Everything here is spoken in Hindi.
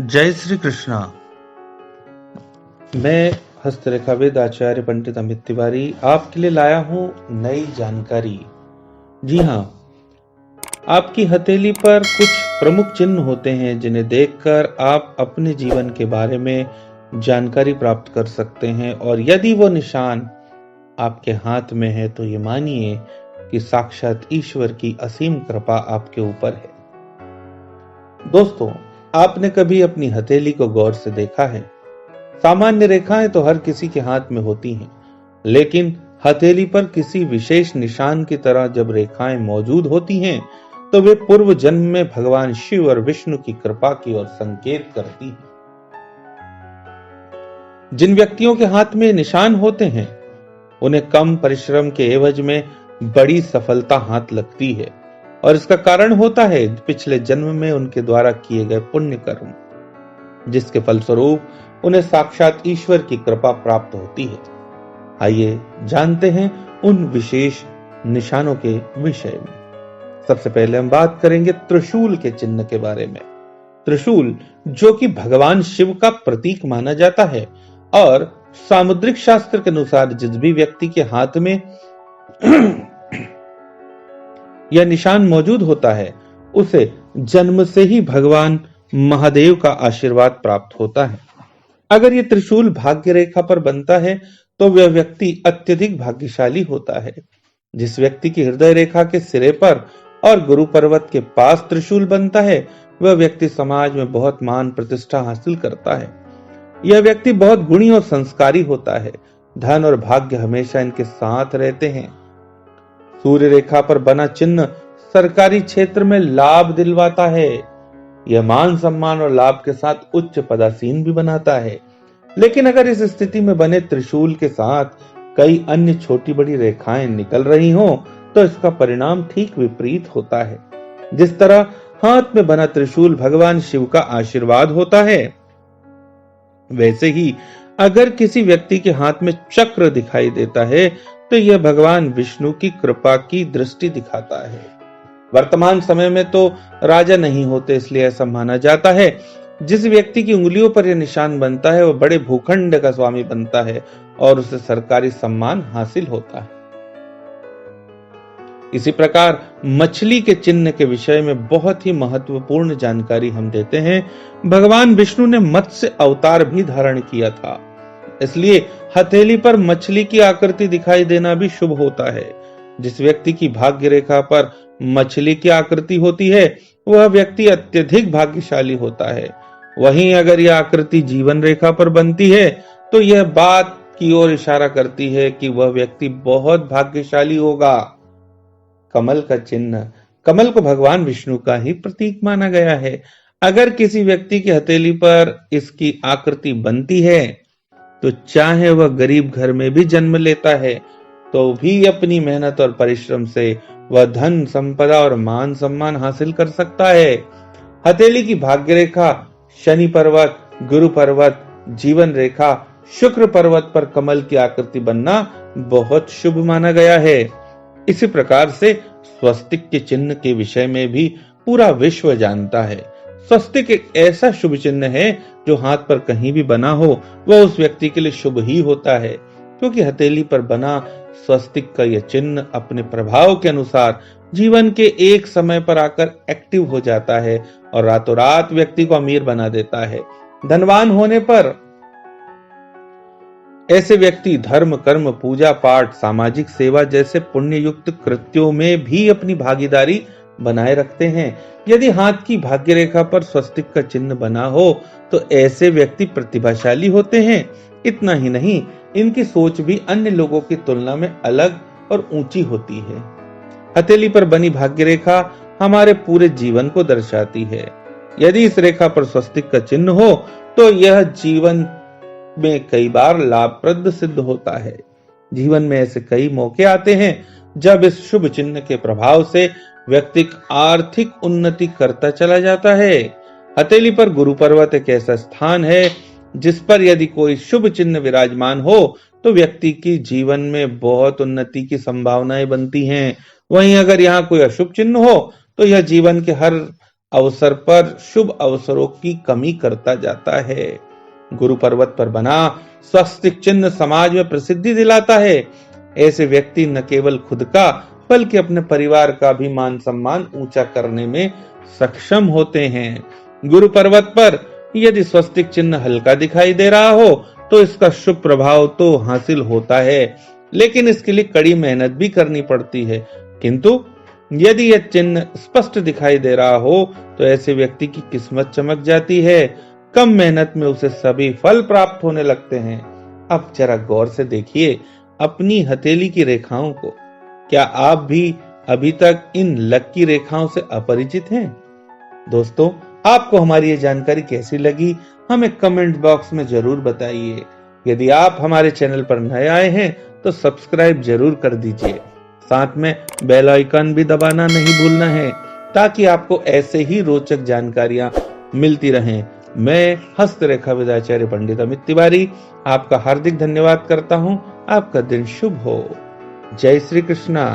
जय श्री कृष्णा। मैं हस्तरेखाविद आचार्य पंडित अमित तिवारी आपके लिए लाया हूं नई जानकारी। जी हाँ, आपकी हथेली पर कुछ प्रमुख चिन्ह होते हैं जिन्हें देखकर आप अपने जीवन के बारे में जानकारी प्राप्त कर सकते हैं, और यदि वो निशान आपके हाथ में है तो ये मानिए कि साक्षात ईश्वर की असीम कृपा आपके ऊपर है। दोस्तों, आपने कभी अपनी हथेली को गौर से देखा है? सामान्य रेखाएं तो हर किसी के हाथ में होती हैं, लेकिन हथेली पर किसी विशेष निशान की तरह जब रेखाएं मौजूद होती हैं, तो वे पूर्व जन्म में भगवान शिव और विष्णु की कृपा की ओर संकेत करती हैं। जिन व्यक्तियों के हाथ में निशान होते हैं, उन्हें कम परिश्रम के एवज में बड़ी सफलता हाथ लगती है, और इसका कारण होता है पिछले जन्म में उनके द्वारा किए गए पुण्य कर्म, जिसके फलस्वरूप उन्हें साक्षात ईश्वर की कृपा प्राप्त होती है। आइए जानते हैं उन विशेष निशानों के विषय में। सबसे पहले हम बात करेंगे त्रिशूल के चिन्ह के बारे में। त्रिशूल, जो कि भगवान शिव का प्रतीक माना जाता है, और सामुद्रिक शास्त्र के अनुसार जिस भी व्यक्ति के हाथ में यह निशान मौजूद होता है, उसे जन्म से ही भगवान महादेव का आशीर्वाद प्राप्त होता है। अगर यह त्रिशूल भाग्य रेखा पर बनता है तो वह व्यक्ति अत्यधिक भाग्यशाली होता है। जिस व्यक्ति की हृदय रेखा के सिरे पर और गुरु पर्वत के पास त्रिशूल बनता है, वह व्यक्ति समाज में बहुत मान प्रतिष्ठा हासिल करता है। यह व्यक्ति बहुत गुणी और संस्कारी होता है। धन और भाग्य हमेशा इनके साथ रहते हैं। सूर्य रेखा पर बना चिन्ह सरकारी क्षेत्र में लाभ दिलवाता है। यह मान सम्मान और लाभ के साथ उच्च पदासीन भी बनाता है। लेकिन अगर इस स्थिति में बने त्रिशूल के साथ कई अन्य छोटी बड़ी रेखाएं निकल रही हों, तो इसका परिणाम ठीक विपरीत होता है। जिस तरह हाथ में बना त्रिशूल भगवान शिव का आशीर्वाद होता है, वैसे ही अगर किसी व्यक्ति के हाथ में चक्र दिखाई देता है, तो यह भगवान विष्णु की कृपा की दृष्टि दिखाता है। वर्तमान समय में तो राजा नहीं होते, इसलिए ऐसा माना जाता है जिस व्यक्ति की उंगलियों पर यह निशान बनता है वह बड़े भूखंड का स्वामी बनता है और उसे सरकारी सम्मान हासिल होता है। इसी प्रकार मछली के चिन्ह के विषय में बहुत ही महत्वपूर्ण जानकारी हम देते हैं। भगवान विष्णु ने मत्स्य अवतार भी धारण किया था, इसलिए हथेली पर मछली की आकृति दिखाई देना भी शुभ होता है। जिस व्यक्ति की भाग्य रेखा पर मछली की आकृति होती है, वह व्यक्ति अत्यधिक भाग्यशाली होता है। वहीं अगर यह आकृति जीवन रेखा पर बनती है, तो यह बात की ओर इशारा करती है कि वह व्यक्ति बहुत भाग्यशाली होगा। कमल का चिन्ह, कमल को भगवान विष्णु का ही प्रतीक माना गया है। अगर किसी व्यक्ति की हथेली पर इसकी आकृति बनती है, तो चाहे वह गरीब घर में भी जन्म लेता है, तो भी अपनी मेहनत और परिश्रम से वह धन, संपदा और मान सम्मान हासिल कर सकता है। हथेली की भाग्य रेखा शनि पर्वत, गुरु पर्वत, जीवन रेखा, शुक्र पर्वत पर कमल की आकृति बनना बहुत शुभ माना गया है। इसी प्रकार से स्वस्तिक के चिन्ह के विषय में भी पूरा विश्व जानता है। स्वस्तिक एक ऐसा शुभ चिन्ह है जो हाथ पर कहीं भी बना हो वह उस व्यक्ति के लिए शुभ ही होता है, क्योंकि हथेली पर बना स्वस्तिक का यह चिन्ह अपने प्रभाव के अनुसार जीवन के एक समय पर आकर एक्टिव हो जाता है और रातों रात व्यक्ति को अमीर बना देता है। धनवान होने पर ऐसे व्यक्ति धर्म, कर्म, पूजा पाठ, सामाजिक सेवा जैसे पुण्य युक्त कृत्यों में भी अपनी भागीदारी बनाए रखते हैं। यदि हाथ की भाग्य रेखा पर स्वस्तिक का चिन्ह बना हो, तो ऐसे व्यक्ति प्रतिभाशाली होते हैं। इतना ही नहीं, इनकी सोच भी अन्य लोगों की तुलना में अलग और ऊंची होती है। हथेली पर बनी भाग्य रेखा हमारे पूरे जीवन को दर्शाती है। यदि इस रेखा पर स्वस्तिक का चिन्ह हो, तो यह जीवन में कई बार लाभप्रद सिद्ध होता है। जीवन में ऐसे कई मौके आते हैं जब इस शुभ चिन्ह के प्रभाव से व्यक्ति आर्थिक उन्नति करता चला जाता है। हथेली पर गुरु पर्वत एक ऐसा स्थान है जिस पर यदि कोई शुभ चिन्ह विराजमान हो, तो व्यक्ति की जीवन में बहुत उन्नति की संभावनाएं बनती हैं। वहीं अगर यहाँ कोई अशुभ चिन्ह हो, तो यह जीवन के हर अवसर पर शुभ अवसरों की कमी करता जाता है। गुरु पर्वत पर बना स्वस्तिक चिन्ह समाज में प्रसिद्धि दिलाता है। ऐसे व्यक्ति न केवल खुद का बल्कि अपने परिवार का भी मान सम्मान ऊंचा करने में सक्षम होते हैं। गुरु पर्वत पर यदि स्वस्तिक चिन्ह हल्का दिखाई दे रहा हो तो इसका शुभ प्रभाव तो हासिल होता है, लेकिन इसके लिए कड़ी मेहनत भी करनी पड़ती है। किंतु यदि यह चिन्ह स्पष्ट दिखाई दे रहा हो तो ऐसे व्यक्ति की किस्मत चमक जाती है। कम मेहनत में उसे सभी फल प्राप्त होने लगते हैं। अब जरा गौर से देखिए अपनी हथेली की रेखाओं को। क्या आप भी अभी तक इन लकी रेखाओं से अपरिचित हैं? दोस्तों, आपको हमारी ये जानकारी कैसी लगी हमें कमेंट बॉक्स में जरूर बताइए। यदि आप हमारे चैनल पर नए आए हैं तो सब्सक्राइब जरूर कर दीजिए। साथ में बेल आइकन भी दबाना नहीं भूलना है ताकि आपको ऐसे ही रोचक जानकारियां मिलती रहें। मैं हस्तरेखा विदाचार्य पंडित अमित तिवारी आपका हार्दिक धन्यवाद करता हूं। आपका दिन शुभ हो। जय श्री कृष्णा।